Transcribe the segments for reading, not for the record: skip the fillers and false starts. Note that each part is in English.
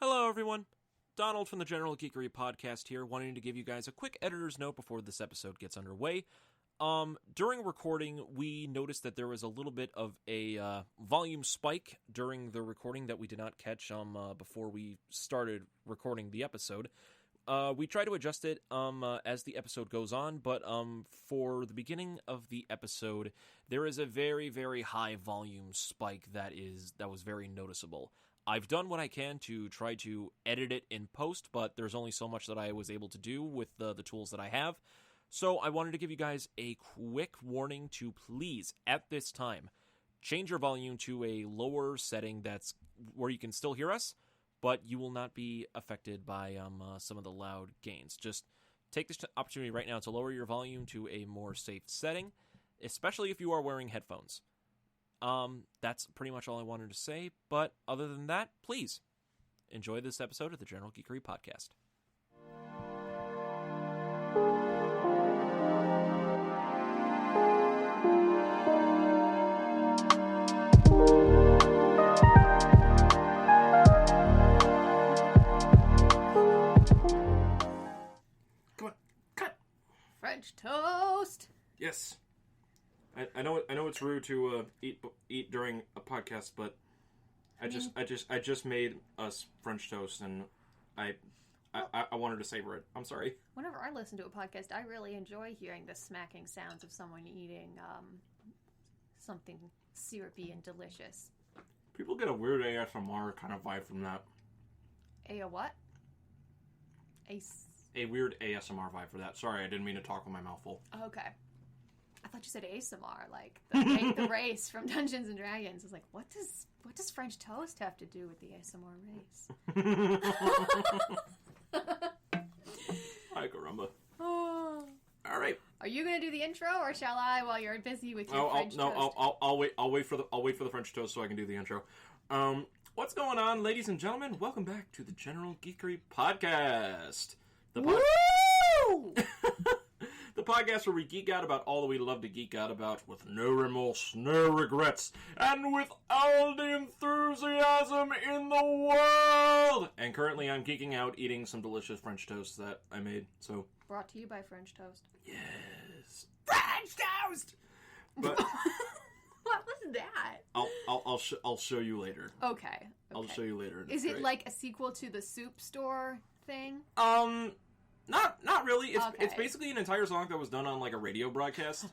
Hello, everyone. Donald from the General Geekery Podcast here, wanting to give you guys a quick editor's note before this episode gets underway. During recording, we noticed that there was a little bit of a volume spike during the recording that we did not catch before we started recording the episode. We try to adjust it as the episode goes on, but for the beginning of the episode, there is a very, very high volume spike that was very noticeable. I've done what I can to try to edit it in post, but there's only so much that I was able to do with the tools that I have. So I wanted to give you guys a quick warning to please, at this time, change your volume to a lower setting that's where you can still hear us, but you will not be affected by some of the loud gains. Just take this opportunity right now to lower your volume to a more safe setting, especially if you are wearing headphones. That's pretty much all I wanted to say, but other than that, please enjoy this episode of the General Geekery Podcast. Come on, cut! French toast! Yes. I know it's rude to eat during a podcast, but I just made us French toast, and I wanted to savor it. I'm sorry. Whenever I listen to a podcast, I really enjoy hearing the smacking sounds of someone eating something syrupy and delicious. People get a weird ASMR kind of vibe from that. A what? A weird ASMR vibe for that. Sorry, I didn't mean to talk with my mouth full. Okay. I thought you said ASMR, like the race from Dungeons and Dragons. I was like, what does French toast have to do with the ASMR race? Hi, caramba. Oh. All right. Are you gonna do the intro, or shall I? While you're busy with your French toast. I'll wait for the French toast so I can do the intro. What's going on, ladies and gentlemen? Welcome back to the General Geekery Podcast. Woo! The podcast where we geek out about all that we love to geek out about with no remorse, no regrets, and with all the enthusiasm in the world. And currently I'm geeking out eating some delicious French toast that I made, so... Brought to you by French toast. Yes. French toast! But... What was that? I'll show you later. Okay. I'll show you later. Is it like a sequel to the soup store thing? Not really. It's Okay. It's basically an entire song that was done on like a radio broadcast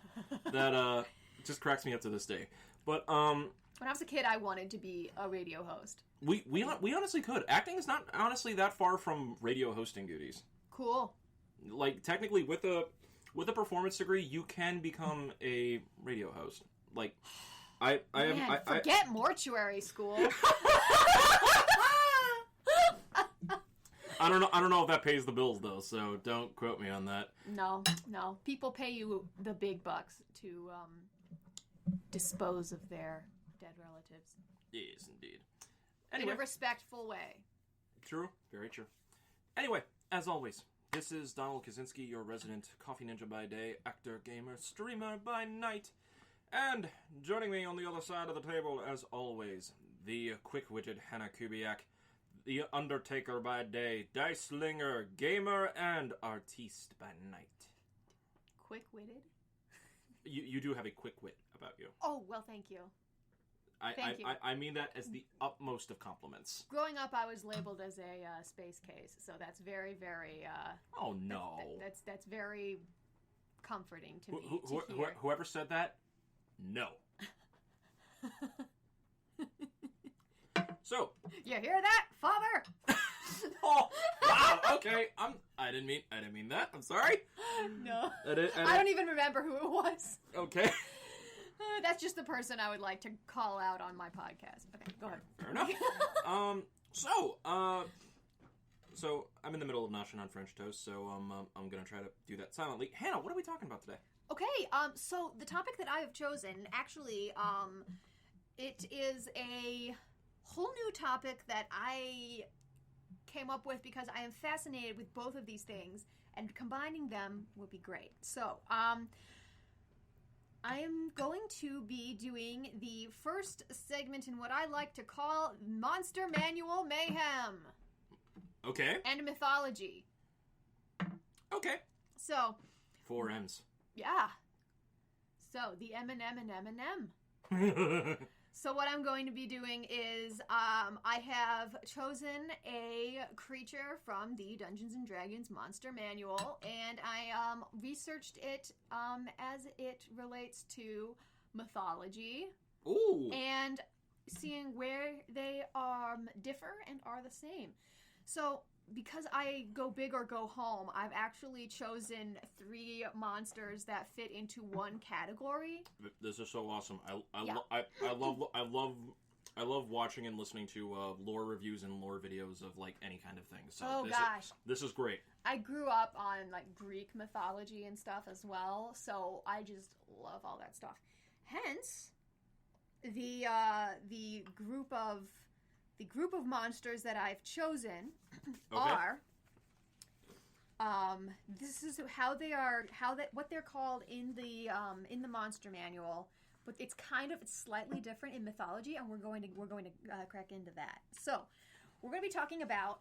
that just cracks me up to this day. But when I was a kid, I wanted to be a radio host. we honestly could. Acting is not honestly that far from radio hosting duties. Cool. Like technically, with a performance degree, you can become a radio host. Like Forget mortuary school. I don't know if that pays the bills though, so don't quote me on that. No. People pay you the big bucks to dispose of their dead relatives. Yes, indeed. Anyway, in a respectful way. True, very true. Anyway, as always, this is Donald Kaczynski, your resident coffee ninja by day, actor, gamer, streamer by night, and joining me on the other side of the table, as always, the quick-witted Hannah Kubiak, the Undertaker by day, dice slinger, gamer, and artiste by night. Quick-witted? You do have a quick wit about you. Oh, well, thank you. Thank you. I mean that as the utmost of compliments. Growing up, I was labeled as a space case, so that's very, very... oh, no. That's very comforting to me to hear. Whoever said that, no. So, you hear that, Father? oh, wow, okay. I didn't mean that. I'm sorry. No. I don't even remember who it was. Okay. That's just the person I would like to call out on my podcast. Okay, go ahead. Fair enough. So I'm in the middle of noshing on French toast, so I'm gonna try to do that silently. Hannah, what are we talking about today? Okay, so the topic that I have chosen, actually, it is a whole new topic that I came up with because I am fascinated with both of these things, and combining them would be great. So, I am going to be doing the first segment in what I like to call Monster Manual Mayhem. Okay. and mythology. Okay. So, 4 M's. yeah. So, the M&M and M&M. So what I'm going to be doing is I have chosen a creature from the Dungeons & Dragons Monster Manual, and I researched it as it relates to mythology. Ooh. And seeing where they differ and are the same. So because I go big or go home, I've actually chosen 3 monsters that fit into one category. This is so awesome. Yeah. I love watching and listening to lore reviews and lore videos of like any kind of thing. So this is great. I grew up on like Greek mythology and stuff as well, so I just love all that stuff. Hence, the group of monsters that I've chosen are this is what they're called in the Monster Manual, but it's slightly different in mythology, and we're going to crack into that. So we're going to be talking about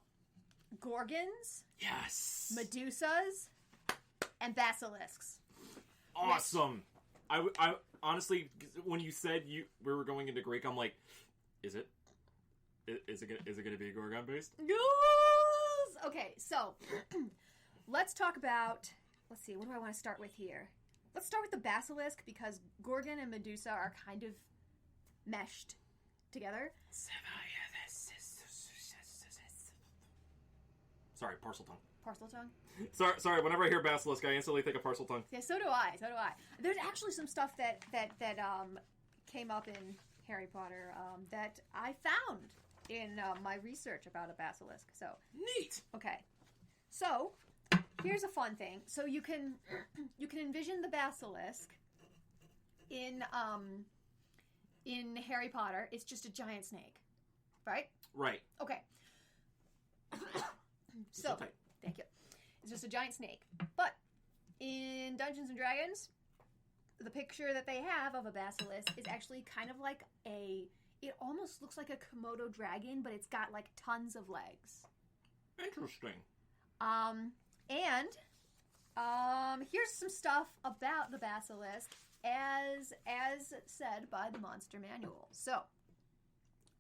gorgons, yes, Medusas, and basilisks. Awesome. I honestly, when you said we were going into Greek, I'm like, is it going to be Gorgon based? Yes! Okay, so let's talk about. Let's see, what do I want to start with here? Let's start with the basilisk because Gorgon and Medusa are kind of meshed together. Sorry, parcel tongue. Parcel tongue? Sorry. Whenever I hear basilisk, I instantly think of parcel tongue. Yeah, so do I. There's actually some stuff that came up in Harry Potter that I found in my research about a basilisk. So neat. Okay, so here's a fun thing. So you can envision the basilisk in Harry Potter. It's just a giant snake, right? Right. Okay. So thank you. It's just a giant snake. But in Dungeons & Dragons, the picture that they have of a basilisk is actually kind of like it almost looks like a Komodo dragon, but it's got like tons of legs. Interesting. And here's some stuff about the basilisk as said by the Monster Manual. So,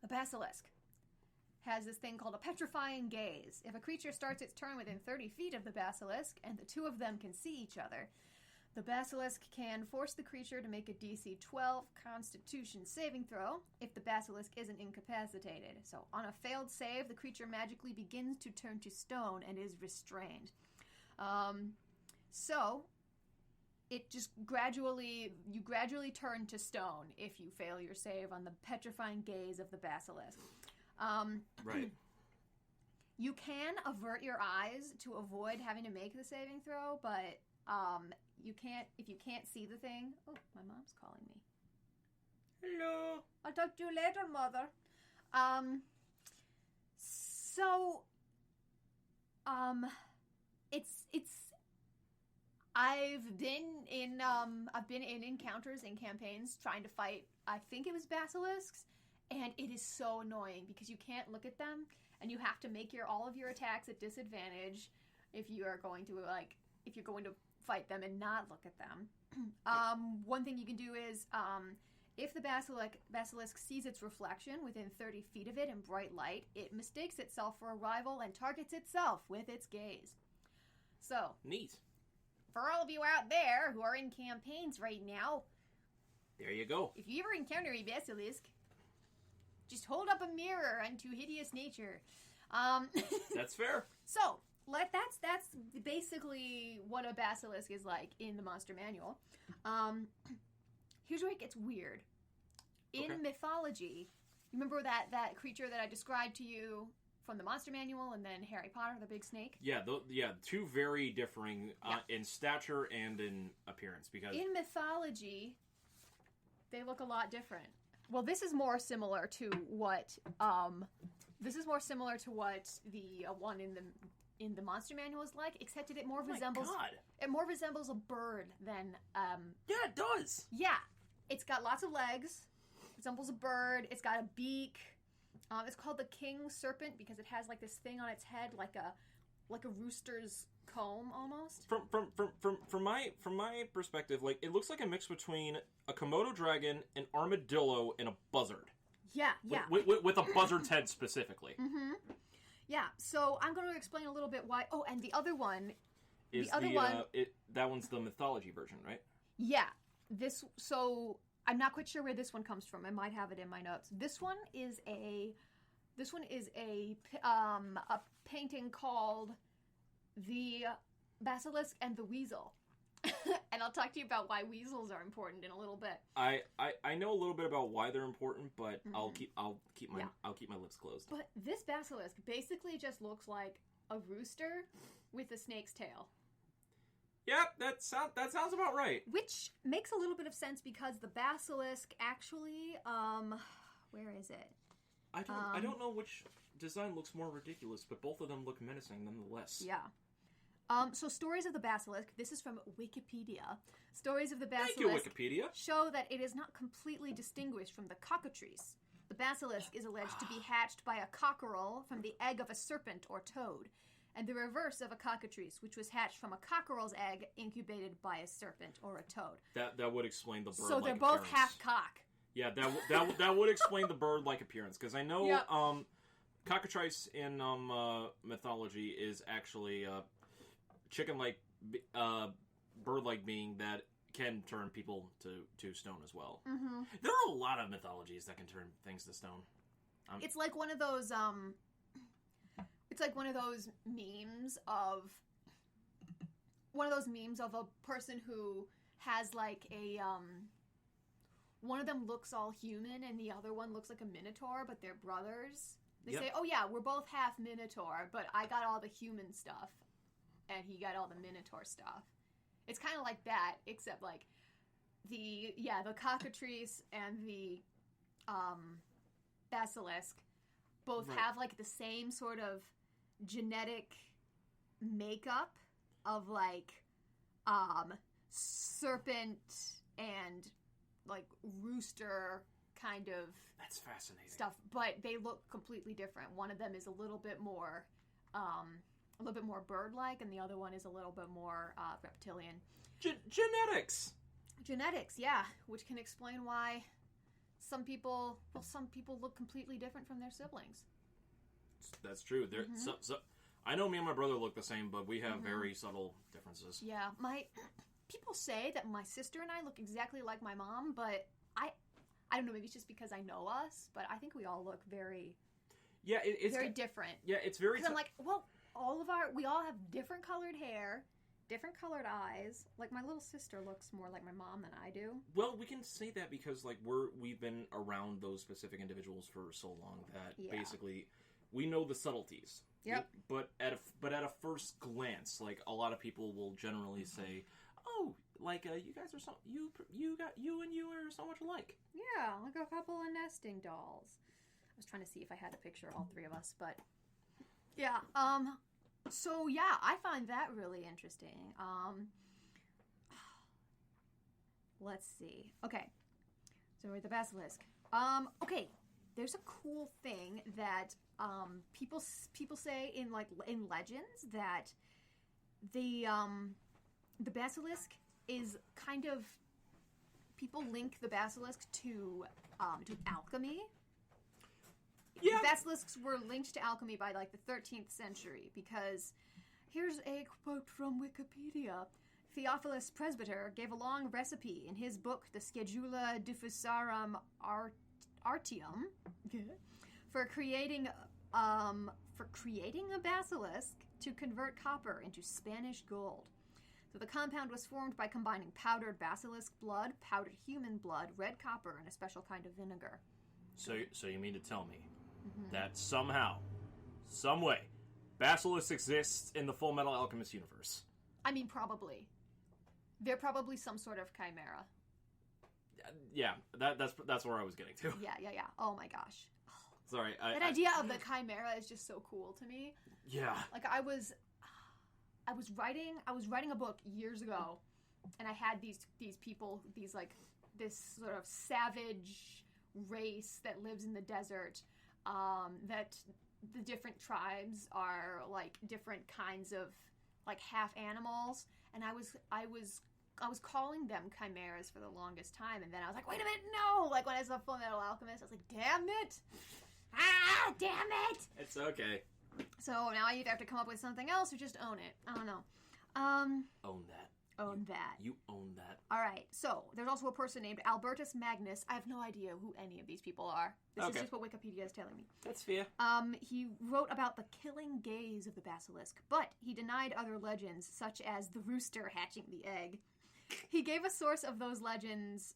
the basilisk has this thing called a petrifying gaze. If a creature starts its turn within 30 feet of the basilisk, and the two of them can see each other, the basilisk can force the creature to make a DC 12 Constitution saving throw if the basilisk isn't incapacitated. So, on a failed save, the creature magically begins to turn to stone and is restrained. So, it just you gradually turn to stone if you fail your save on the petrifying gaze of the basilisk. Right. You can avert your eyes to avoid having to make the saving throw, but you can't if you can't see the thing. Oh, my mom's calling me. Hello. I'll talk to you later, Mother. It's I've been in encounters and campaigns trying to fight, I think it was basilisks, and it is so annoying because you can't look at them and you have to make all of your attacks at disadvantage if you're going to fight them and not look at them. One thing you can do is if the basilisk sees its reflection within 30 feet of it in bright light, it mistakes itself for a rival and targets itself with its gaze. So, neat. For all of you out there who are in campaigns right now, there you go. If you ever encounter a basilisk, just hold up a mirror unto hideous nature. That's fair. So, that's basically what a basilisk is like in the Monster Manual. Here's where it gets weird. In mythology, you remember that creature that I described to you from the Monster Manual and then Harry Potter, the big snake? Yeah, two very differing in stature and in appearance. Because in mythology, they look a lot different. Well, this is more similar to what the one in the Monster Manual is like, except it more resembles a bird than yeah, it does. Yeah. It's got lots of legs. It resembles a bird. It's got a beak. It's called the king serpent because it has like this thing on its head, like a rooster's comb almost. From my perspective, like it looks like a mix between a Komodo dragon, an armadillo, and a buzzard. Yeah. With a buzzard's head specifically. Mm-hmm. Yeah. So I'm going to explain a little bit why. Oh, and the other one. That one's the mythology version, right? Yeah. So I'm not quite sure where this one comes from. I might have it in my notes. This one is a painting called The Basilisk and the Weasel. And I'll talk to you about why weasels are important in a little bit. I know a little bit about why they're important, but I'll keep my lips closed. But this basilisk basically just looks like a rooster with a snake's tail. Yep, that sounds about right. Which makes a little bit of sense because the basilisk actually, where is it? I don't know which design looks more ridiculous, but both of them look menacing nonetheless. Yeah. So stories of the basilisk, this is from Wikipedia. Stories of the basilisk Thank you, Wikipedia. Show that it is not completely distinguished from the cockatrice. The basilisk is alleged to be hatched by a cockerel from the egg of a serpent or toad, and the reverse of a cockatrice, which was hatched from a cockerel's egg incubated by a serpent or a toad. That would explain the bird. So they're both half cock. Yeah, that would explain the bird-like appearance, because I know cockatrice in mythology is actually chicken-like, bird-like being that can turn people to stone as well. Mm-hmm. There are a lot of mythologies that can turn things to stone. It's like one of those. It's like one of those memes of a person who has like a one of them looks all human and the other one looks like a minotaur, but they're brothers. They say, "Oh yeah, we're both half minotaur, but I got all the human stuff, and he got all the minotaur stuff." It's kind of like that, except like the cockatrice and the basilisk both have like the same sort of genetic makeup of like serpent and like rooster kind of that's fascinating stuff, but they look completely different. One of them is a little bit more bird-like, and the other one is a little bit more reptilian. Genetics, yeah, which can explain why some people look completely different from their siblings. That's true. So I know me and my brother look the same, but we have very subtle differences. Yeah, people say that my sister and I look exactly like my mom, but I don't know. Maybe it's just because I know us, but I think we all look very it's very different. Yeah, it's very. Because I'm like, well, we all have different colored hair, different colored eyes. Like my little sister looks more like my mom than I do. Well, we can say that because like we've been around those specific individuals for so long that basically we know the subtleties. Yep. But at a first glance, like a lot of people will generally say, "Oh, like you guys are you are so much alike." Yeah, like a couple of nesting dolls. I was trying to see if I had a picture of all three of us, but yeah. So yeah, I find that really interesting. Let's see. Okay, so we're at the basilisk. Okay, there's a cool thing that people say in legends that the basilisk is kind of, people link the basilisk to alchemy. Yeah. Basilisks were linked to alchemy by like the 13th century because here's a quote from Wikipedia. Theophilus Presbyter gave a long recipe in his book, the Schedula Diffusarum Artium, for creating a basilisk to convert copper into Spanish gold. So the compound was formed by combining powdered basilisk blood, powdered human blood, red copper, and a special kind of vinegar. So you mean to tell me that somehow, some way, basilisk exists in the Full Metal Alchemist universe? I mean, probably. They're probably some sort of chimera. Yeah, that's where I was getting to. Yeah. Oh my gosh. Sorry. That idea of the chimera is just so cool to me. Yeah. Like I was writing a book years ago, and I had these people, this sort of savage race that lives in the desert, that the different tribes are like different kinds of like half animals, and I was calling them chimeras for the longest time, and then I was like, wait a minute, no! Like when I saw Full Metal Alchemist, I was like, damn it! Ah, damn it! It's okay. So now I either have to come up with something else or just own it. I don't know. Own that. Own that. You own that. All right. So there's also a person named Albertus Magnus. I have no idea who any of these people are. This is just what Wikipedia is telling me. That's fair. He wrote about the killing gaze of the basilisk, but he denied other legends, such as the rooster hatching the egg. He gave a source of those legends.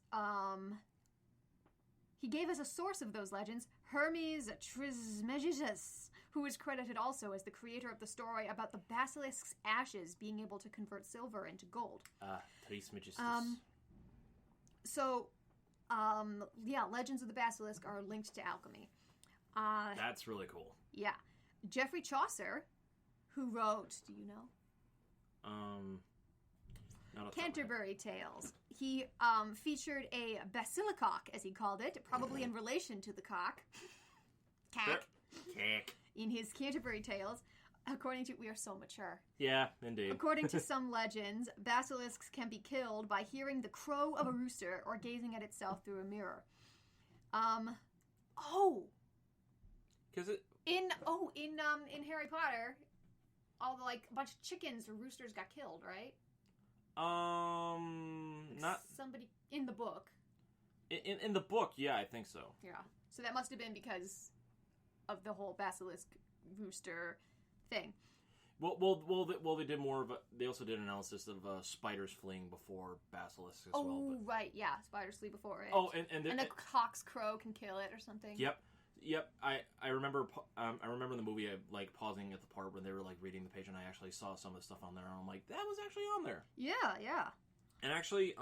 Hermes Trismegistus, who is credited also as the creator of the story about the basilisk's ashes being able to convert silver into gold. Trismegistus. Legends of the basilisk are linked to alchemy. That's really cool. Yeah. Geoffrey Chaucer, who wrote, do you know? Canterbury Tales. He featured a basilicock, as he called it, probably in relation to the cock. Cack. In his Canterbury Tales. According to... We are so mature. Yeah, indeed. According to some legends, basilisks can be killed by hearing the crow of a rooster or gazing at itself through a mirror. Because it... In Harry Potter, all the, like, a bunch of chickens or roosters got killed, right? Not... Somebody... In the book. In the book, yeah, I think so. Yeah. So that must have been because of the whole basilisk rooster thing. Well, they did more of a... They also did analysis of spiders fleeing before basilisks as well. Oh, right, yeah. Spiders flee before it. Oh, and the cock's crow can kill it or something. Yep. I remember in the movie, like, pausing at the part when they were, like, reading the page, and I actually saw some of the stuff on there, and I'm like, that was actually on there. Yeah. And actually,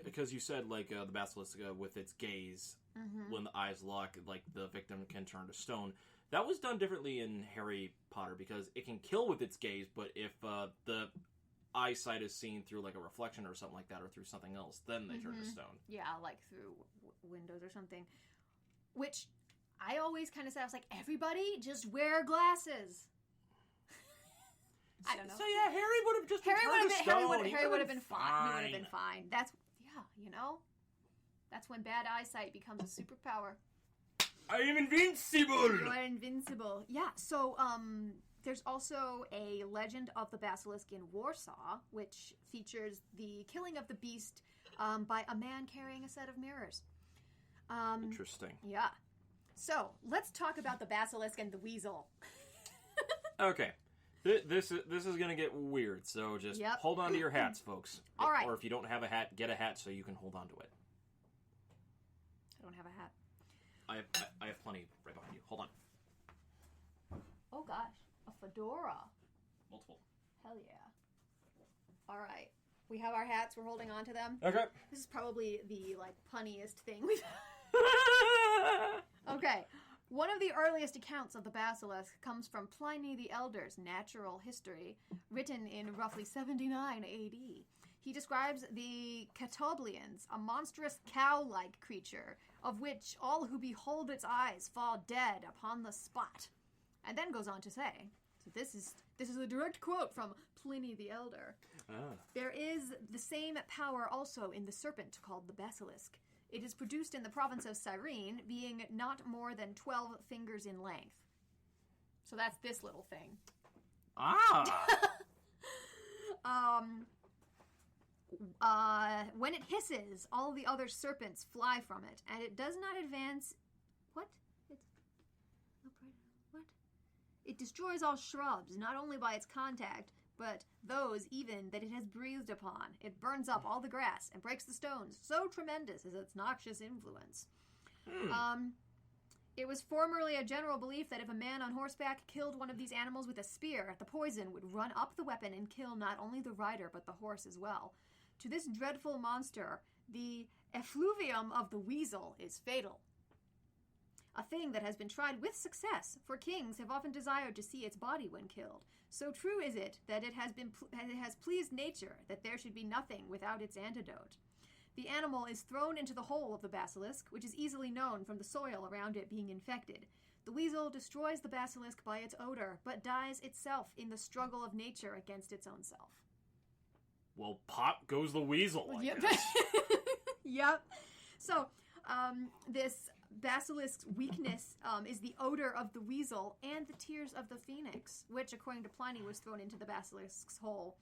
because you said, like, the basilisk with its gaze, when the eyes lock, like, the victim can turn to stone. That was done differently in Harry Potter, because it can kill with its gaze, but if the eyesight is seen through, like, a reflection or something like that, or through something else, then they turn to stone. Yeah, like through windows or something. Which I always kind of said, I was like, everybody just wear glasses. I don't know. So yeah, Harry would have just Harry would have been fine. He would have been fine. That's when bad eyesight becomes a superpower. I am invincible. You are invincible. Yeah. So there's also a legend of the basilisk in Warsaw, which features the killing of the beast by a man carrying a set of mirrors. Interesting. Yeah. So let's talk about the basilisk and the weasel. Okay. This is going to get weird, so just hold on to your hats, folks. All right. Or if you don't have a hat, get a hat so you can hold on to it. I don't have a hat. I have plenty right behind you. Hold on. Oh gosh, a fedora. Multiple. Hell yeah. All right. We have our hats. We're holding on to them. Okay. This is probably the punniest thing we've. Okay. One of the earliest accounts of the basilisk comes from Pliny the Elder's Natural History, written in roughly 79 AD. He describes the Catoblians, a monstrous cow-like creature, of which all who behold its eyes fall dead upon the spot. And then goes on to say, so this is a direct quote from Pliny the Elder. There is the same power also in the serpent called the basilisk. It is produced in the province of Cyrene, being not more than 12 fingers in length. So that's this little thing. When it hisses, all the other serpents fly from it, and it does not advance... What? It destroys all shrubs, not only by its contact, but those even that it has breathed upon. It burns up all the grass and breaks the stones. So tremendous is its noxious influence. It was formerly a general belief that if a man on horseback killed one of these animals with a spear, the poison would run up the weapon and kill not only the rider, but the horse as well. To this dreadful monster, the effluvium of the weasel is fatal. A thing that has been tried with success, for kings have often desired to see its body when killed. So true is it that it has pleased nature that there should be nothing without its antidote. The animal is thrown into the hole of the basilisk, which is easily known from the soil around it being infected. The weasel destroys the basilisk by its odor, but dies itself in the struggle of nature against its own self. Well, pop goes the weasel, I Yep. guess. Yep. So, this basilisk's weakness is the odor of the weasel and the tears of the phoenix, which, according to Pliny, was thrown into the basilisk's hole.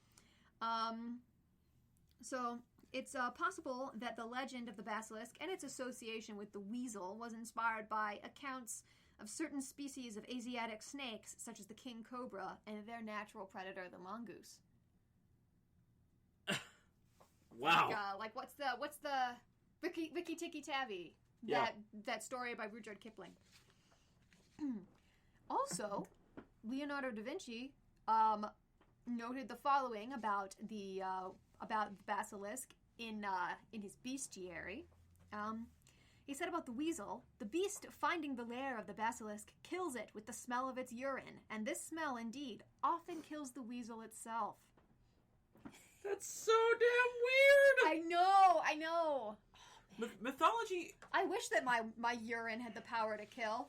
So, it's possible that the legend of the basilisk and its association with the weasel was inspired by accounts of certain species of Asiatic snakes, such as the king cobra, and their natural predator, the mongoose. Wow. Like what's the Ricky Tikki Tavi? Yeah. That story by Rudyard Kipling. Also, Leonardo da Vinci noted the following about the basilisk in his bestiary. He said about the weasel, the beast, finding the lair of the basilisk, kills it with the smell of its urine, and this smell, indeed, often kills the weasel itself. That's so damn weird! I know! Mythology... I wish that my urine had the power to kill.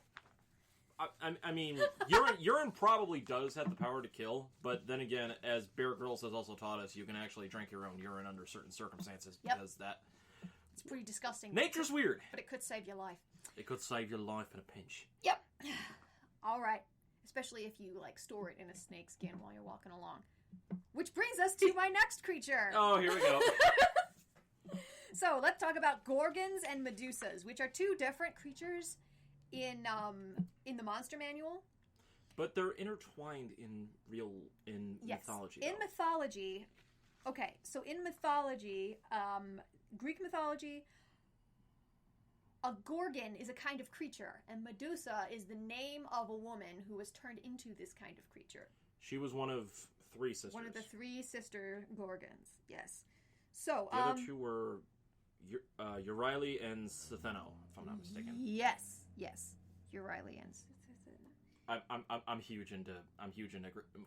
I mean, urine probably does have the power to kill, but then again, as Bear Grylls has also taught us, you can actually drink your own urine under certain circumstances, because that... It's pretty disgusting. Nature's weird. But it could save your life. It could save your life in a pinch. Yep. All right. Especially if you, store it in a snake skin while you're walking along. Which brings us to my next creature. Oh, here we go. So, let's talk about gorgons and Medusas, which are two different creatures in the Monster Manual. But they're intertwined in mythology. In mythology. Okay, so in mythology, Greek mythology, a gorgon is a kind of creature, and Medusa is the name of a woman who was turned into this kind of creature. She was one of three sisters. One of the three sister gorgons, yes. So, the other two were Euryale and Ctheno, if I'm not mistaken. Yes. Euryale and I'm huge into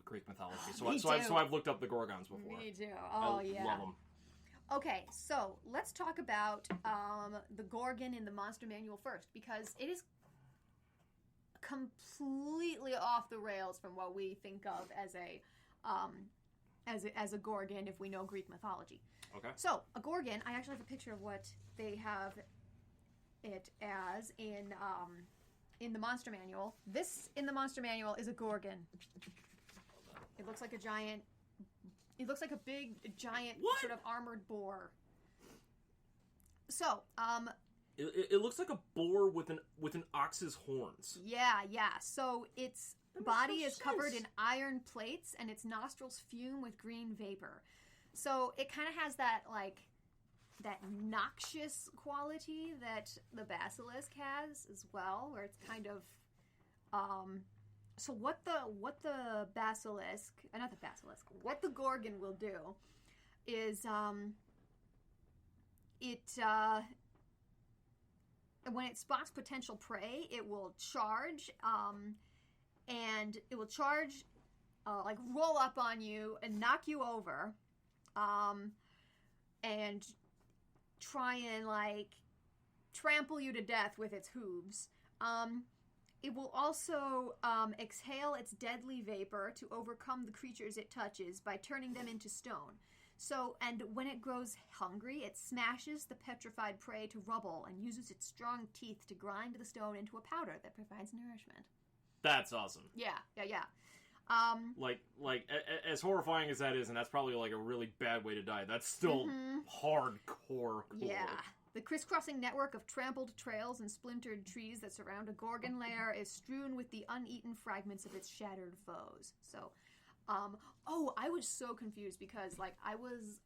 Greek mythology, so I've looked up the gorgons before. Me too. Oh, I love them. Okay, so let's talk about the gorgon in the Monster Manual first, because it is completely off the rails from what we think of as a gorgon if we know Greek mythology. Okay. So a gorgon, I actually have a picture of what they have it as in the Monster Manual. This in the Monster Manual is a gorgon. It looks like a giant. It looks like a big, giant, sort of armored boar. So, It looks like a boar with an ox's horns. Yeah. So its body is covered in iron plates, and its nostrils fume with green vapor. So it kind of has that noxious quality that the basilisk has as well, where it's kind of. So what the basilisk, not the basilisk, what the gorgon will do is when it spots potential prey, it will charge, and it will charge, roll up on you and knock you over, and try and trample you to death with its hooves. It will also exhale its deadly vapor to overcome the creatures it touches by turning them into stone. So, and when it grows hungry, it smashes the petrified prey to rubble and uses its strong teeth to grind the stone into a powder that provides nourishment. That's awesome. Yeah. As horrifying as that is, and that's probably a really bad way to die, that's still hardcore cool. Yeah. The crisscrossing network of trampled trails and splintered trees that surround a gorgon lair is strewn with the uneaten fragments of its shattered foes. So, I was so confused because, I was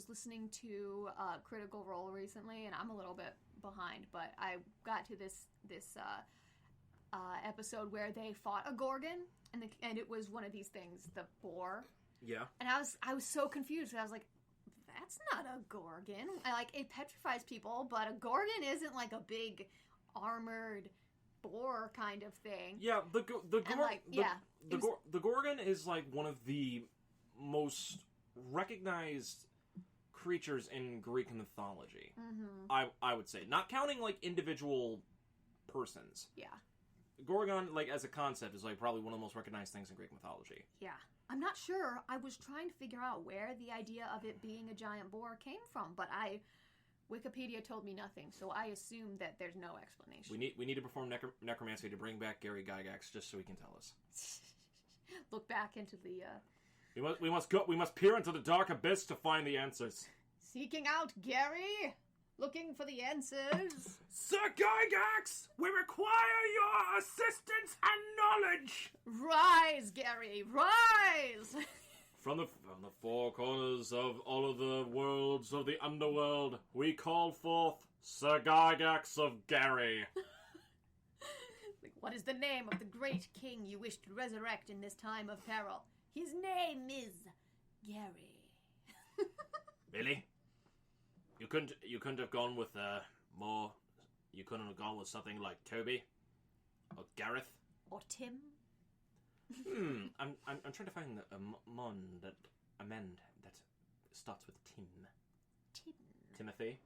listening to Critical Role recently, and I'm a little bit behind, but I got to this episode where they fought a gorgon, and it was one of these things, the boar. Yeah. And I was so confused. I was like, that's not a gorgon. It petrifies people, but a gorgon isn't a big armored boar kind of thing. Yeah, the gorgon is one of the most recognized creatures in Greek mythology. Mm-hmm. I would say, not counting like individual persons. Yeah. Gorgon, like as a concept, is like probably one of the most recognized things in Greek mythology. Yeah. I'm not sure. I was trying to figure out where the idea of it being a giant boar came from, but Wikipedia told me nothing, so I assume that there's no explanation. We need to perform necromancy to bring back Gary Gygax just so he can tell us. Look back into the We must peer into the dark abyss to find the answers. seeking out Gary, looking for the answers. Sir Gygax, we require your assistance and knowledge. Rise, Gary, rise! From the four corners of all of the worlds of the underworld, we call forth Sir Gygax of Gary. What is the name of the great king you wish to resurrect in this time of peril? His name is Gary. Really? You couldn't have gone with more. You couldn't have gone with something like Toby or Gareth or Tim. I'm trying to find a amend that starts with Tim. Timothy.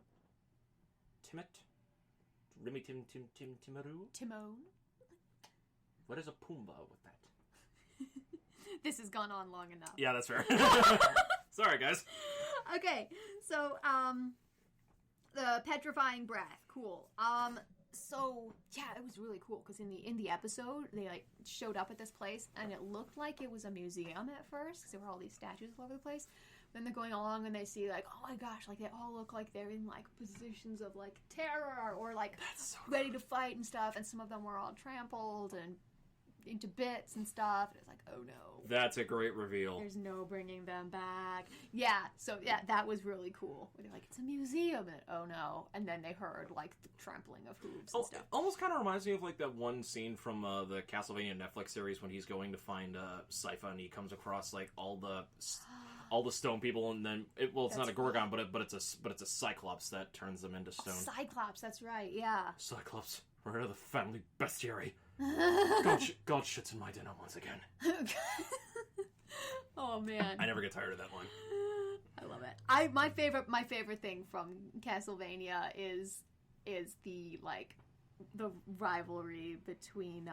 Timot. Remy Timaru. Timon. What is a Pumbaa with that? This has gone on long enough. Yeah, that's fair. Sorry, guys. Okay, so the petrifying breath, cool. So yeah, it was really cool because in the episode they like showed up at this place and it looked like it was a museum at first because there were all these statues all over the place. Then they're going along and they see like, oh my gosh, like they all look like they're in like positions of like terror or like ready to fight and stuff, and some of them were all trampled and into bits and stuff, and it's like, oh no, that's a great reveal. There's no bringing them back. Yeah, so yeah, that was really cool. Where they're like, it's a museum, and oh no, and then they heard like the trampling of hooves and stuff. It almost kind of reminds me of like that one scene from the Castlevania Netflix series when he's going to find Sypha and he comes across like all the stone people, and then it's not a Gorgon, but it's a Cyclops that turns them into stone. Oh, Cyclops, that's right, yeah. Cyclops, we're the family bestiary. God shits in my dinner once again. Oh man, I never get tired of that one. I love it. My favorite thing from Castlevania is the like the rivalry between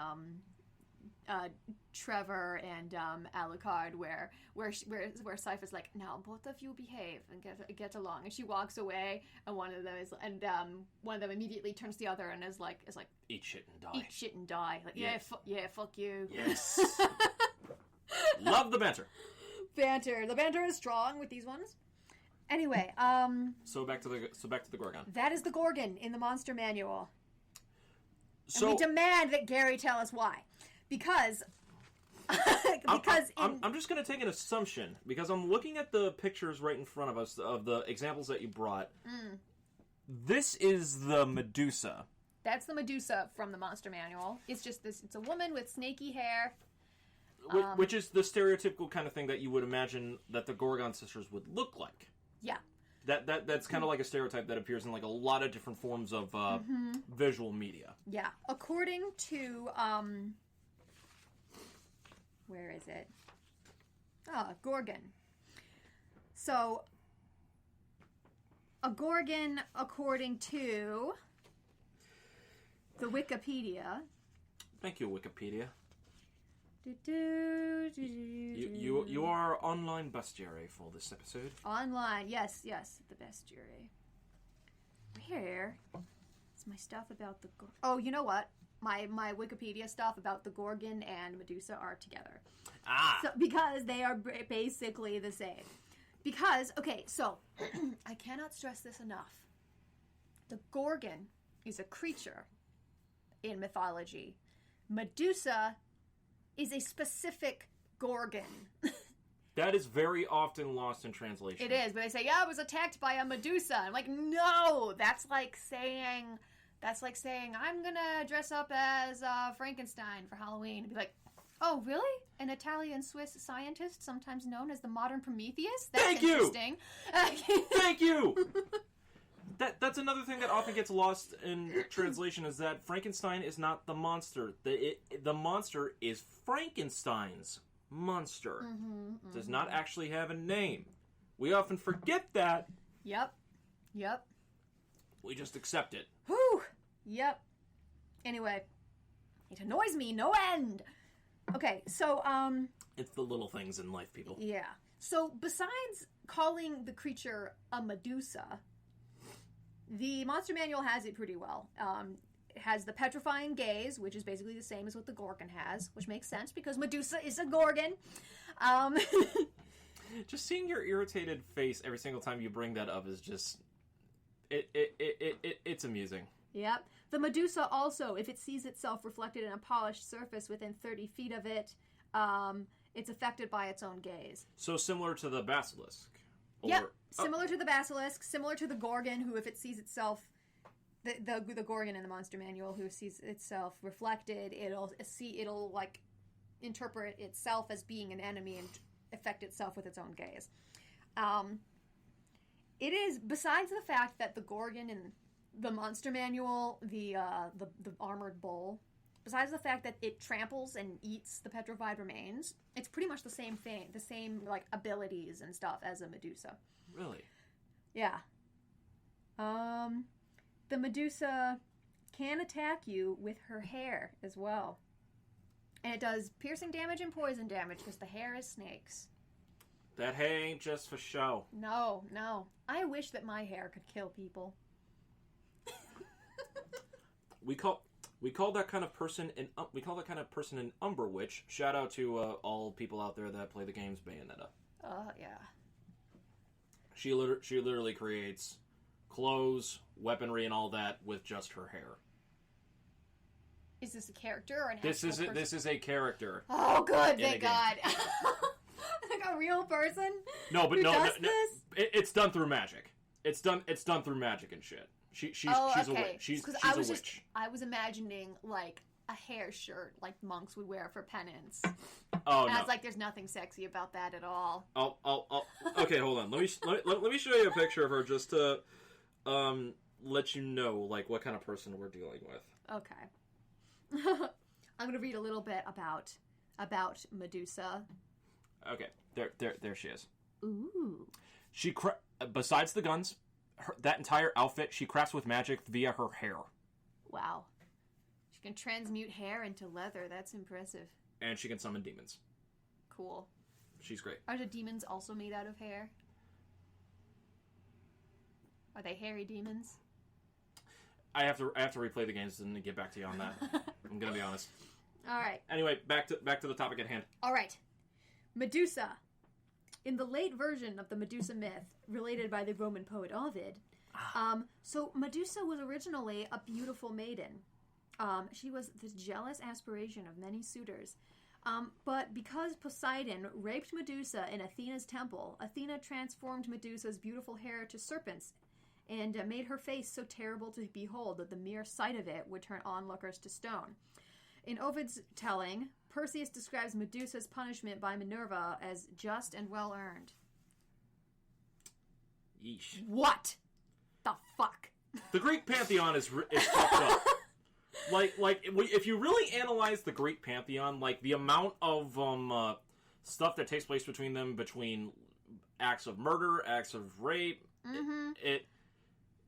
Trevor and Alucard, where Sypha's like, now both of you behave and get along, and she walks away, and one of them immediately turns to the other and is like eat shit and die. Like, yeah, fuck you. Yes. Love the banter. The banter is strong with these ones. Anyway, so back to the Gorgon. That is the Gorgon in the Monster Manual. So and we demand that Gary tell us why. Because I'm just going to take an assumption, because I'm looking at the pictures right in front of us of the examples that you brought. This is the Medusa. That's the Medusa from the Monster Manual. It's just this. It's a woman with snaky hair. Which is the stereotypical kind of thing that you would imagine that the Gorgon sisters would look like. Yeah. That's kind of like a stereotype that appears in like a lot of different forms of visual media. Yeah. According to where is it? Gorgon. So a Gorgon, according to the Wikipedia. Thank you, Wikipedia. You are online bestiary for this episode. Online, yes, the bestiary. Where is my stuff about the? Oh, you know what? My Wikipedia stuff about the Gorgon and Medusa are together. So, because they are basically the same. Because so I cannot stress this enough. The Gorgon is a creature in mythology. Medusa is a specific Gorgon. That is very often lost in translation. It is, but they say, yeah, I was attacked by a Medusa. I'm like, no, that's like saying, I'm gonna dress up as Frankenstein for Halloween. And be like, oh, really? An Italian-Swiss scientist, sometimes known as the modern Prometheus? That's interesting. Thank you! That's another thing that often gets lost in translation, is that Frankenstein is not the monster. The monster is Frankenstein's monster. Does not actually have a name. We often forget that Yep. We just accept it. Whew. Yep. Anyway, it annoys me no end. Okay, so, It's the little things in life, people. yeah. So, besides calling the creature a Medusa, the Monster Manual has it pretty well. It has the petrifying gaze, which is basically the same as what the gorgon has, which makes sense because Medusa is a gorgon. Just seeing your irritated face every single time you bring that up is just... It's amusing. Yep. The Medusa also, if it sees itself reflected in a polished surface within 30 feet of it, it's affected by its own gaze. So similar to the basilisk. Yep. Similar to the basilisk, similar to the gorgon, who if it sees itself, the gorgon in the Monster Manual, who sees itself reflected, it'll like interpret itself as being an enemy and affect itself with its own gaze. It is, besides the fact that the gorgon in the Monster Manual, the armored bull, besides the fact that it tramples and eats the petrified remains, it's pretty much the same thing, the same like abilities and stuff as a Medusa. Really? Yeah. The Medusa can attack you with her hair as well. And it does piercing damage and poison damage because the hair is snakes. That hair ain't just for show. No. I wish that my hair could kill people. We call that kind of person an Umber Witch. Shout out to all people out there that play the games Bayonetta. Yeah. She literally creates clothes, weaponry, and all that with just her hair. Is this a character or an This is a character. Oh, good, thank God. Like a real person. No, but who no, does no, this? it's done through magic. It's done through magic and shit. She's a witch. She's a witch. I was imagining like a hair shirt like monks would wear for penance. Oh, and no. I was like, there's nothing sexy about that at all. Okay, hold on. Let me show you a picture of her just to let you know like what kind of person we're dealing with. Okay. I'm gonna read a little bit about Medusa. Okay, there she is. Ooh. Besides the guns, that entire outfit she crafts with magic via her hair. Wow. She can transmute hair into leather. That's impressive. And she can summon demons. Cool. She's great. Are the demons also made out of hair? Are they hairy demons? I have to replay the games and get back to you on that. I'm gonna be honest. All right. Anyway, back to the topic at hand. All right. Medusa. In the late version of the Medusa myth, related by the Roman poet Ovid, so Medusa was originally a beautiful maiden. She was the jealous aspiration of many suitors. But because Poseidon raped Medusa in Athena's temple, Athena transformed Medusa's beautiful hair to serpents and made her face so terrible to behold that the mere sight of it would turn onlookers to stone. In Ovid's telling, Perseus describes Medusa's punishment by Minerva as just and well earned. Yeesh. What the fuck? The Greek pantheon is fucked up. If you really analyze the Greek pantheon, like the amount of stuff that takes place between them, between acts of murder, acts of rape,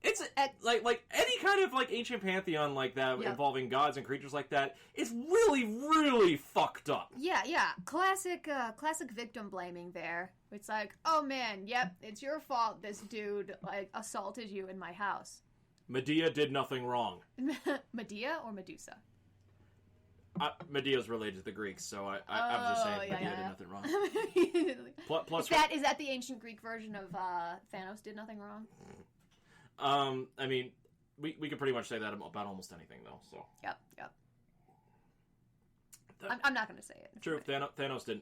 it's like any kind of like ancient pantheon like that involving gods and creatures like that is really, really fucked up. Yeah. Classic victim blaming there. It's like, oh man, yep, it's your fault. This dude like assaulted you in my house. Medea did nothing wrong. Medea or Medusa? Medea's related to the Greeks, so I'm just saying Medea did nothing wrong. Plus, is that the ancient Greek version of Thanos did nothing wrong? I mean, we could pretty much say that about almost anything, though. So. Yep. I'm not going to say it. True. Thanos did.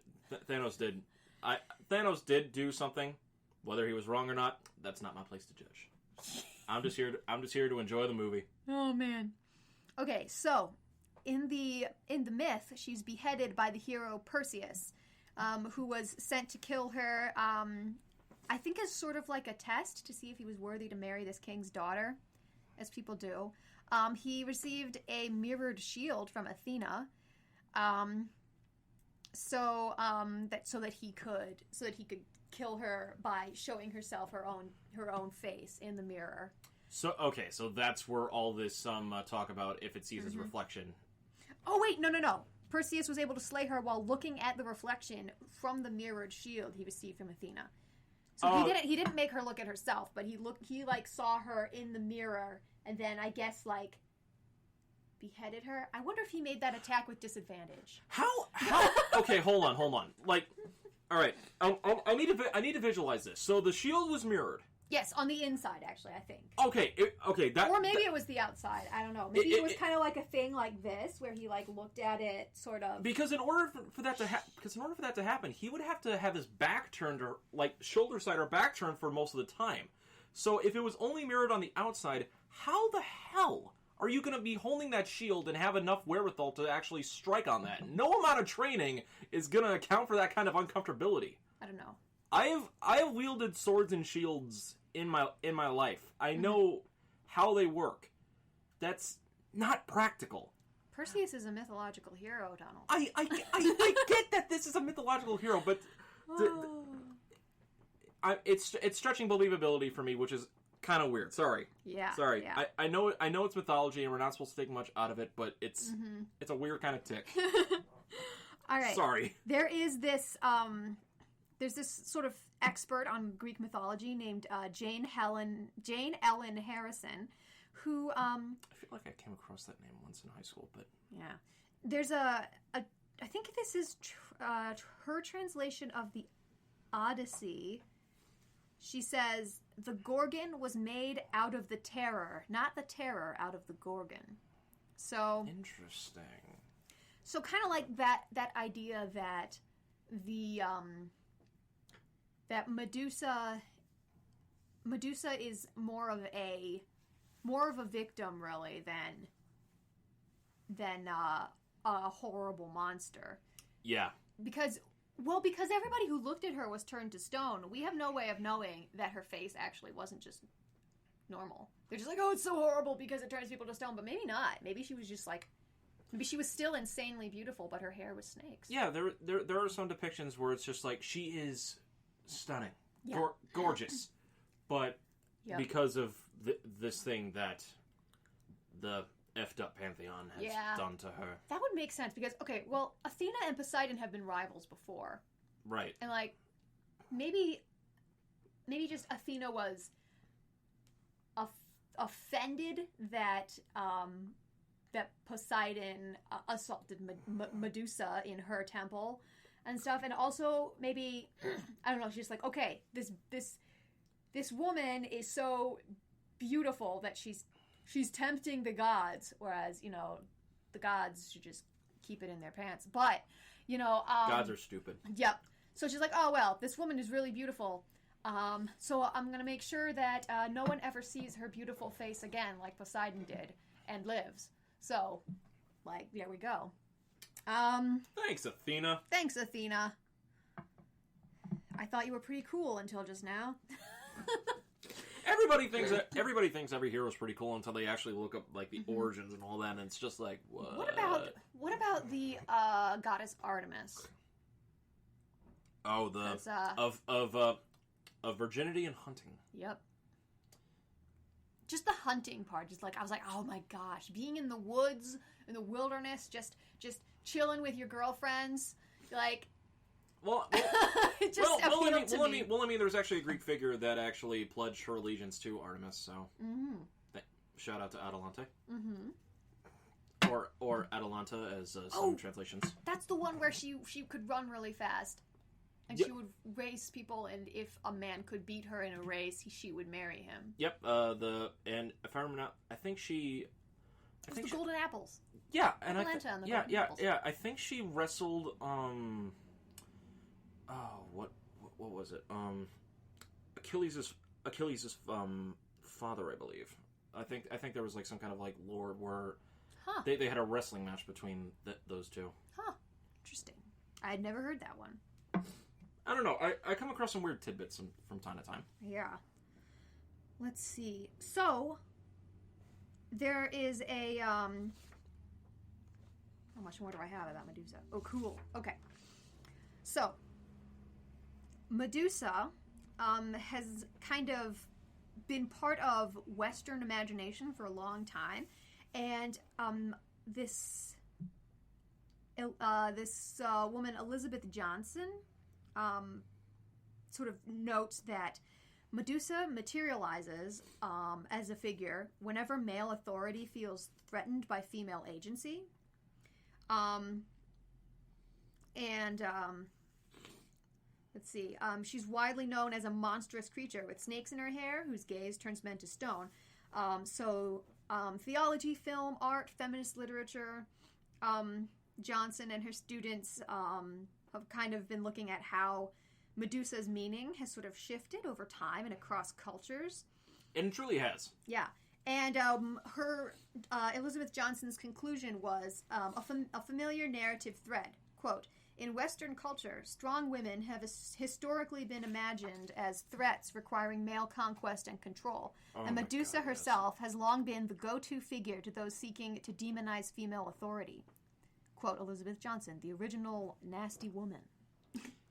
Thanos did do something. Whether he was wrong or not, that's not my place to judge. I'm just here to enjoy the movie. Oh man. Okay, so in the myth, she's beheaded by the hero Perseus, who was sent to kill her. I think as sort of like a test to see if he was worthy to marry this king's daughter, as people do. He received a mirrored shield from Athena. so that he could kill her by showing herself her own face in the mirror. So okay, so that's where all this talk about if it sees his reflection. Oh wait, no. Perseus was able to slay her while looking at the reflection from the mirrored shield he received from Athena. So he didn't make her look at herself, but he saw her in the mirror, and then I guess beheaded her. I wonder if he made that attack with disadvantage. How? Okay, hold on. All right, I need to visualize this. So the shield was mirrored. Yes, on the inside, actually, I think. Okay, or maybe it was the outside. I don't know. Maybe it was kind of like a thing like this, where he looked at it, sort of. Because in order for that to happen, he would have to have his back turned, or shoulder side or back turned for most of the time. So if it was only mirrored on the outside, how the hell are you going to be holding that shield and have enough wherewithal to actually strike on that? No amount of training is going to account for that kind of uncomfortability. I don't know. I have wielded swords and shields in my life. I know how they work. That's not practical. Perseus is a mythological hero, Donald. I get that this is a mythological hero, but it's stretching believability for me, which is kind of weird. Sorry. Yeah. Sorry. Yeah. I know it's mythology and we're not supposed to take much out of it, but it's a weird kind of tick. All right. Sorry. There is this there's this sort of expert on Greek mythology named Jane Ellen Harrison, who I feel like I came across that name once in high school, but yeah. There's I think this is her translation of the Odyssey. She says the Gorgon was made out of the terror, not the terror out of the Gorgon. So interesting. So kind of like that idea that the that Medusa is more of a victim really than a horrible monster. Yeah. Because everybody who looked at her was turned to stone. We have no way of knowing that her face actually wasn't just normal. They're just like, oh, it's so horrible because it turns people to stone. But maybe not. Maybe she was just maybe she was still insanely beautiful, but her hair was snakes. Yeah, there are some depictions where it's just she is stunning, gorgeous, but because of this thing that the effed up pantheon has done to her. That would make sense because, okay, well, Athena and Poseidon have been rivals before. Right. And, maybe just Athena was offended that Poseidon assaulted Medusa in her temple and stuff. And also, maybe, I don't know, she's like, okay, this woman is so beautiful that she's tempting the gods, whereas, the gods should just keep it in their pants. But, gods are stupid. Yep. So she's like, oh, well, this woman is really beautiful. So I'm going to make sure that no one ever sees her beautiful face again like Poseidon did and lives. So, there we go. Thanks, Athena. Thanks, Athena. I thought you were pretty cool until just now. Everybody thinks every hero is pretty cool until they actually look up the origins and all that, and it's just like, what? What about the goddess Artemis? Oh, of virginity and hunting. Yep. Just the hunting part, I was like, oh my gosh, being in the woods, in the wilderness, just chilling with your girlfriends, it just appealed to me. Well, I mean, there's actually a Greek figure that actually pledged her allegiance to Artemis, so shout out to Atalante. Mm-hmm. Or Atalanta, as some translations. That's the one where she could run really fast. And she would race people, and if a man could beat her in a race, she would marry him. Yep. And if I remember, I think the golden apples. Yeah, and Atalanta and the golden apples. Yeah. I think she wrestled. What was it? Achilles' father, I believe. I think there was some kind of lord where they had a wrestling match between those two. Huh. Interesting. I had never heard that one. I don't know. I come across some weird tidbits from time to time. Yeah. Let's see. So, there is a, how much more do I have about Medusa? Oh, cool. Okay. So, Medusa has kind of been part of Western imagination for a long time, and this woman, Elizabeth Johnson, sort of notes that Medusa materializes as a figure whenever male authority feels threatened by female agency. Let's see. She's widely known as a monstrous creature with snakes in her hair, whose gaze turns men to stone. Theology, film, art, feminist literature. Johnson and her students have kind of been looking at how Medusa's meaning has sort of shifted over time and across cultures. And it truly has. Yeah. And Elizabeth Johnson's conclusion was a familiar narrative thread. Quote, in Western culture, strong women have historically been imagined as threats requiring male conquest and control. And Medusa herself has long been the go-to figure to those seeking to demonize female authority. Quote, Elizabeth Johnson, the original nasty woman,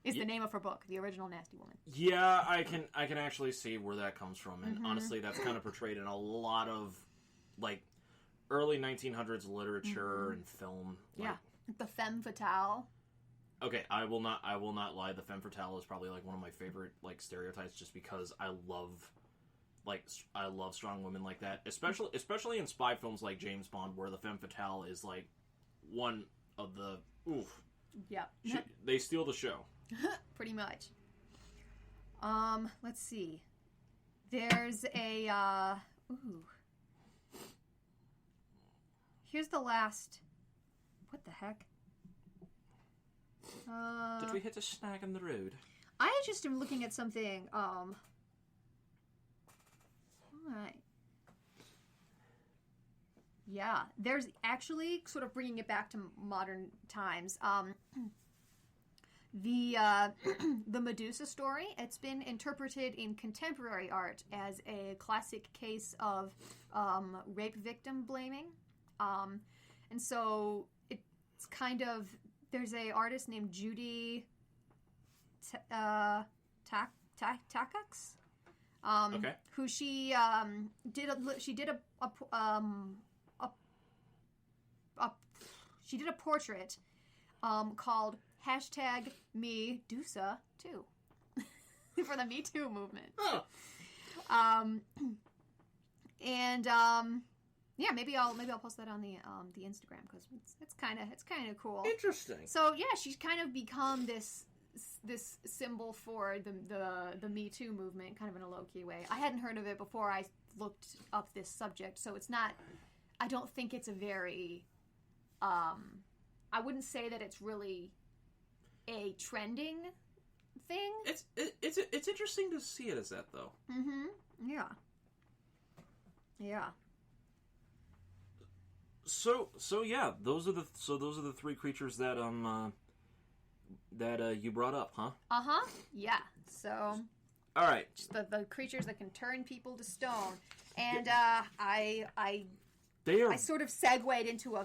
is the name of her book, The Original Nasty Woman. Yeah, I can actually see where that comes from. And honestly, that's kind of portrayed in a lot of, like, early 1900s literature and film. Like, The femme fatale. Okay, I will not lie. The femme fatale is probably like one of my favorite like stereotypes, just because I love strong women like that, especially in spy films like James Bond, where the femme fatale is like one of the they steal the show. Pretty much. Let's see. There's a here's the last. What the heck? Did we hit a snag in the road? I just am looking at something. Alright. Yeah, there's actually sort of bringing it back to modern times. The Medusa story. It's been interpreted in contemporary art as a classic case of rape victim blaming, and so it's kind of. There's a artist named Judy Takacs, who she did a portrait called #MeDusa2 for the Me Too movement. Oh. Yeah, maybe I'll post that on the Instagram because it's kind of cool. Interesting. So yeah, she's kind of become this symbol for the Me Too movement, kind of in a low key way. I hadn't heard of it before I looked up this subject, so it's not. I don't think it's a very. I wouldn't say that it's really a trending thing. It's interesting to see it as that though. Mm-hmm. Yeah. Yeah. So yeah, those are the three creatures that you brought up, huh? Yeah. So. All right. Just the creatures that can turn people to stone, and I sort of segued into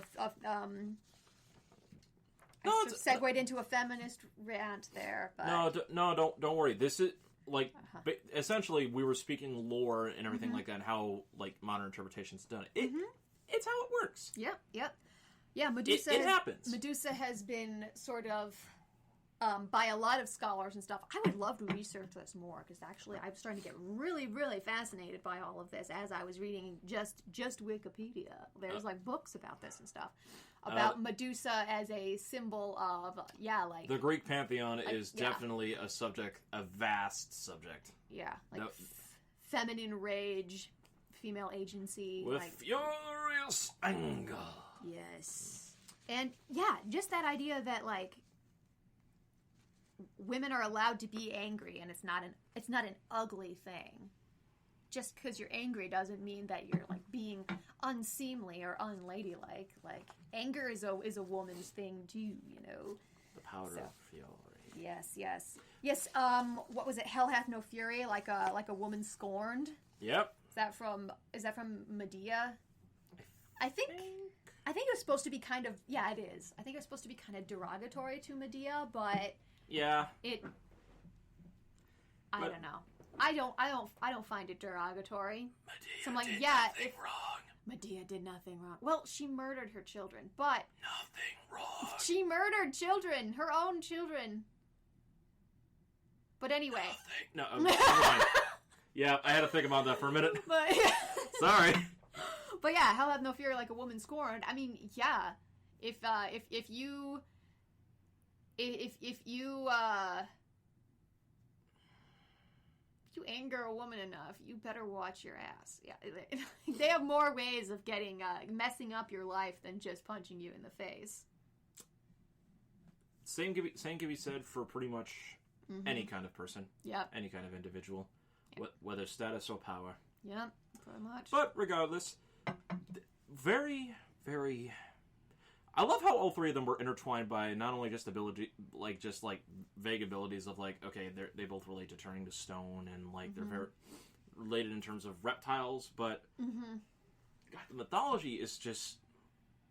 segued into a feminist rant there. But... No, don't worry. This is like essentially we were speaking lore and everything like that, and how like modern interpretation's done it. It's how it works. Yep. Yeah, Medusa. It happens. Medusa has been sort of, by a lot of scholars and stuff. I would love to research this more because actually I'm starting to get really, really fascinated by all of this as I was reading just Wikipedia. There's like books about this and stuff about Medusa as a symbol of like the Greek pantheon is definitely a vast subject. Yeah, like feminine rage. Female agency. With furious anger. Yes. And, yeah, just that idea that, like, women are allowed to be angry, and it's not an ugly thing. Just because you're angry doesn't mean that you're, like, being unseemly or unladylike. Like, anger is a woman's thing, too, you know? The powder of fury. Yes. What was it? Hell hath no fury, like a woman scorned? Yep. Is that from Medea? I think it was supposed to be kind of it is. I think it was supposed to be kind of derogatory to Medea, but Yeah. I But- don't know. I don't find it derogatory. Medea So I'm like, did yeah, nothing wrong. Medea did nothing wrong. Well, she murdered her children, but Nothing wrong. she murdered children, her own children. But anyway. Nothing. No, never mind. Yeah, I had to think about that for a minute. But Sorry. But yeah, hell have no fear like a woman scorned. I mean, yeah. If you anger a woman enough, you better watch your ass. Yeah, they have more ways of getting messing up your life than just punching you in the face. Same can be said for pretty much any kind of person. Yep. Any kind of individual, whether status or power. Yep. Pretty much. But regardless, very, very. I love how all three of them were intertwined by not only just ability, like just like vague abilities of like, okay, they both relate to turning to stone, and like they're very related in terms of reptiles, but God, the mythology is just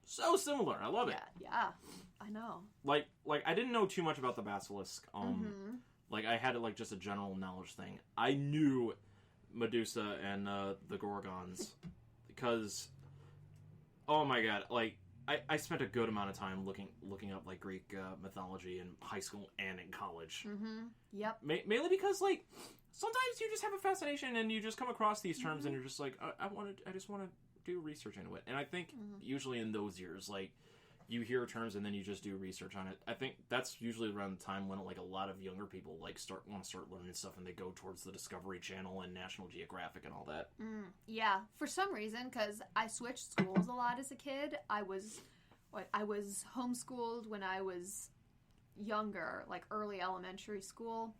so similar. I love it. Yeah, I know. Like I didn't know too much about the basilisk. Like I had like just a general knowledge thing. I knew Medusa and the gorgons because, oh my God, like. I spent a good amount of time looking up like Greek mythology in high school and in college. Yep. Mainly because like sometimes you just have a fascination and you just come across these terms and you're just like I just want to do research into it. And I think usually in those years like you hear terms and then you just do research on it. I think that's usually around the time when like a lot of younger people like want to start learning stuff and they go towards the Discovery Channel and National Geographic and all that. Yeah, for some reason, because I switched schools a lot as a kid. I was homeschooled when I was younger, like early elementary school,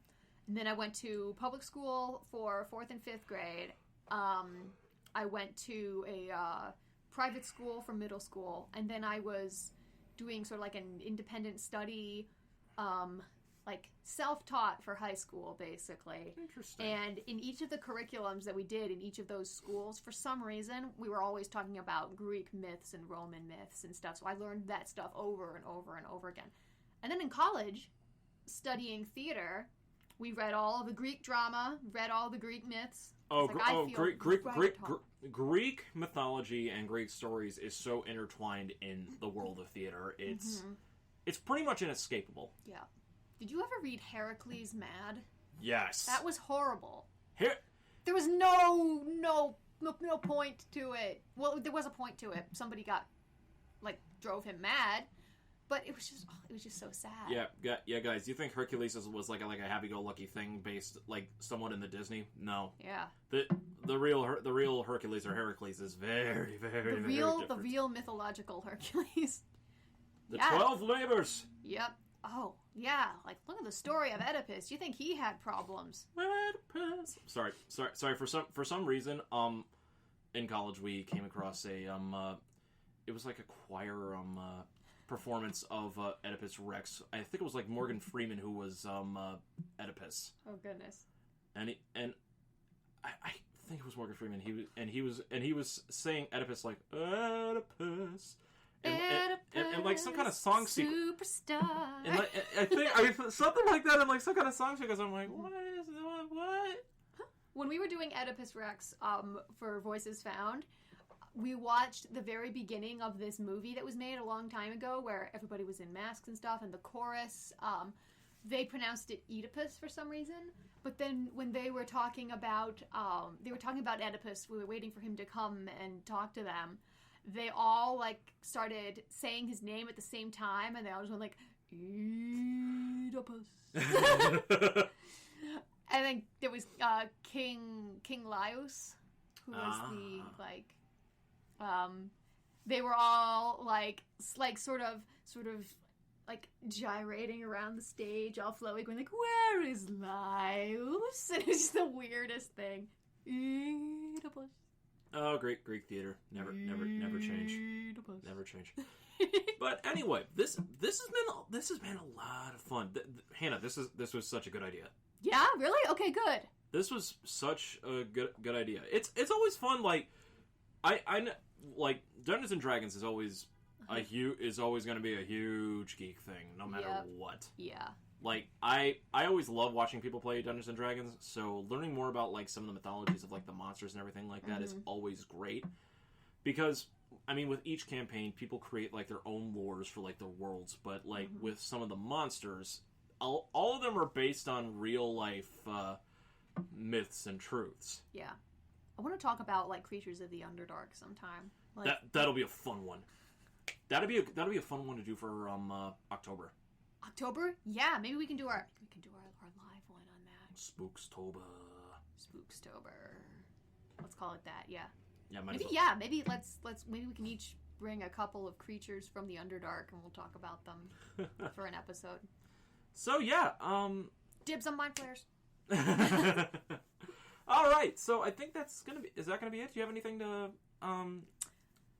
and then I went to public school for 4th and 5th grade. I went to a private school for middle school, and then I was doing sort of like an independent study, like self-taught for high school, basically. Interesting. And in each of the curriculums that we did in each of those schools, for some reason, we were always talking about Greek myths and Roman myths and stuff. So I learned that stuff over and over and over again. And then in college, studying theater, we read all the Greek drama, read all the Greek myths. Greek mythology and Greek stories is so intertwined in the world of theater. It's pretty much inescapable. Yeah. Did you ever read Heracles Mad? Yes. That was horrible. There was no point to it. Well, there was a point to it. Somebody drove him mad, but it was just so sad. Yeah, guys. Do you think Hercules was like a happy-go-lucky thing based like somewhat in the Disney? No. Yeah. The real Hercules or Heracles is very, very, very different. The real mythological Hercules. The 12 labors. Yep. Oh, yeah. Like, look at the story of Oedipus. Do you think he had problems? Oedipus. Sorry. For some reason, in college we came across a it was like a choir performance of Oedipus Rex. I think it was like Morgan Freeman who was Oedipus. Oh goodness. And I think it was Morgan Freeman. He was saying Oedipus like Oedipus. And like some kind of song superstar. And like, I think something like that, and like some kind of song sequence. I'm like, what? When we were doing Oedipus Rex for Voices Found, we watched the very beginning of this movie that was made a long time ago, where everybody was in masks and stuff, and the chorus, they pronounced it Oedipus for some reason. But then when they were talking about Oedipus, we were waiting for him to come and talk to them. They all like started saying his name at the same time, and they all just went like Oedipus. And then there was King Laius, who was the like. They were all like sort of like gyrating around the stage, all flowy, going like, "Where is Laius?" And it was just the weirdest thing. Oedipus. Oh, great Greek theater. Never change. Never change. But anyway, this has been a lot of fun. Hannah, this was such a good idea. Yeah, really? Okay, good. This was such a good idea. It's always fun. Like I like Dungeons and Dragons is always going to be a huge geek thing, no matter what. Yeah. Like, I always love watching people play Dungeons and Dragons, so learning more about, like, some of the mythologies of, like, the monsters and everything like that is always great. Because, I mean, with each campaign, people create, like, their own lores for, like, their worlds, but, like, with some of the monsters, all of them are based on real-life myths and truths. Yeah. I want to talk about, like, creatures of the Underdark sometime. Like, That'll be a fun one. That'll be a fun one to do for October. October? Yeah, maybe we can do our live one on that. Spookstober. Let's call it that. Yeah. Yeah, Maybe maybe we can each bring a couple of creatures from the Underdark and we'll talk about them for an episode. So yeah, dibs on mind flares. All right, so I think is that gonna be it? Do you have anything to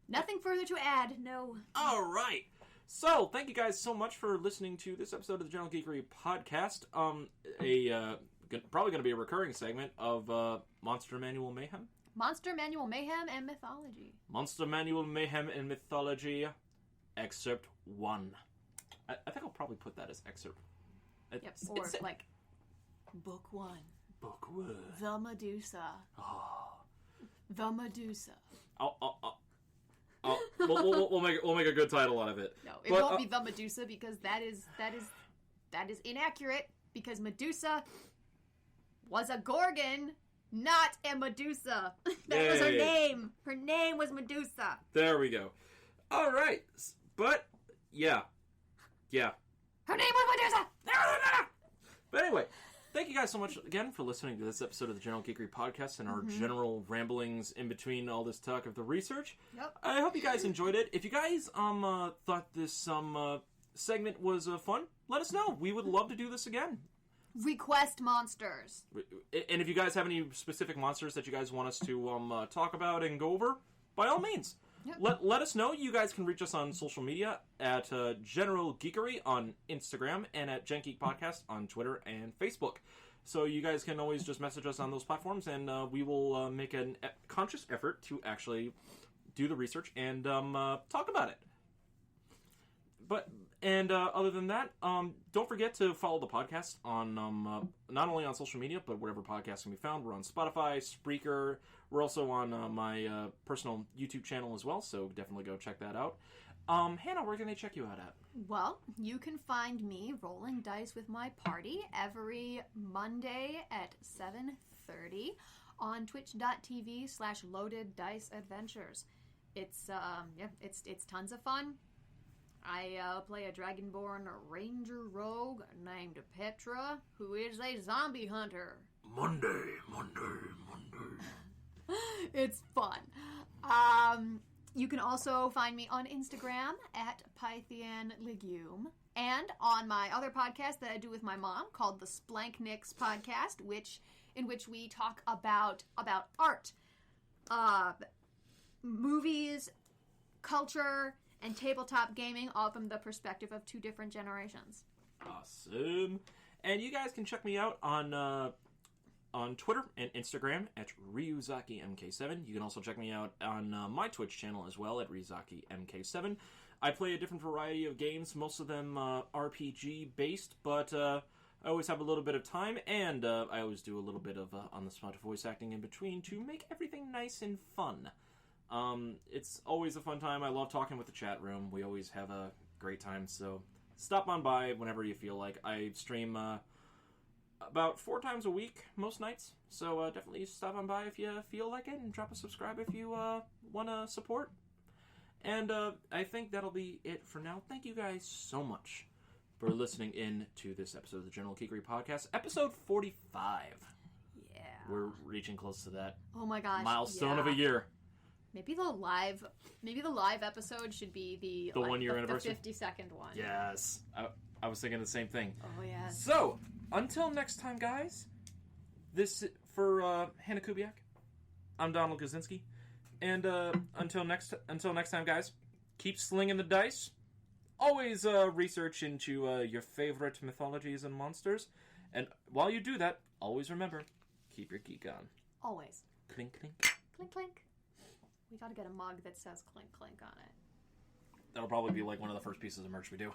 Nothing further to add. No. All right. So, thank you guys so much for listening to this episode of the General Geekery Podcast. Probably going to be a recurring segment of Monster Manual Mayhem. Monster Manual Mayhem and Mythology. Monster Manual Mayhem and Mythology, Excerpt 1. I think I'll probably put that as Excerpt. Like, Book 1. Book 1. The Medusa. Oh. The Medusa. We'll make a good title out of it. No, it won't be the Medusa because that is inaccurate because Medusa was a gorgon, not a Medusa. That was her name. Her name was Medusa. There we go. All right, but yeah. Her name was Medusa. But anyway. Thank you guys so much again for listening to this episode of the General Geekery Podcast and our general ramblings in between all this talk of the research. Yep. I hope you guys enjoyed it. If you guys thought this segment was fun, let us know. We would love to do this again. Request monsters. And if you guys have any specific monsters that you guys want us to talk about and go over, by all means. Yep. Let us know. You guys can reach us on social media at General Geekery on Instagram and at Gen Geek Podcast on Twitter and Facebook. So you guys can always just message us on those platforms, and we will make a conscious effort to actually do the research and talk about it. Other than that, don't forget to follow the podcast on not only on social media, but wherever podcasts can be found. We're on Spotify, Spreaker. We're also on my personal YouTube channel as well, so definitely go check that out. Hannah, where can they check you out at? Well, you can find me rolling dice with my party every Monday at 7:30 on twitch.tv/loadeddiceadventures. It's tons of fun. I play a Dragonborn Ranger Rogue named Petra, who is a zombie hunter. Monday. It's fun. You can also find me on Instagram at Pythian Legume and on my other podcast that I do with my mom called the Splanknicks Podcast, in which we talk about art, movies, culture, and tabletop gaming, all from the perspective of two different generations. Awesome. And you guys can check me out on Twitter and Instagram at RyuzakiMK7. You can also check me out on my Twitch channel as well at RyuzakiMK7. I play a different variety of games, most of them RPG-based, but I always have a little bit of time, and I always do a little bit of on-the-spot voice acting in between to make everything nice and fun. It's always a fun time. I love talking with the chat room. We always have a great time, so stop on by whenever you feel like. I stream about 4 times a week most nights, so definitely stop on by if you feel like it, and drop a subscribe if you want to support. And I think that'll be it for now. Thank you guys so much for listening in to this episode of the General Geekery Podcast, episode 45. Yeah. We're reaching close to that milestone of a year. Maybe the live episode should be the 1 year anniversary, the 52nd one. Yes, I was thinking the same thing. Oh yes. So until next time, guys. This for Hannah Kubiak. I'm Donald Kaczynski, and until next time, guys. Keep slinging the dice. Always research into your favorite mythologies and monsters, and while you do that, always remember, keep your geek on. Always. Clink clink. Clink clink. We gotta get a mug that says clink clink on it. That'll probably be like one of the first pieces of merch we do.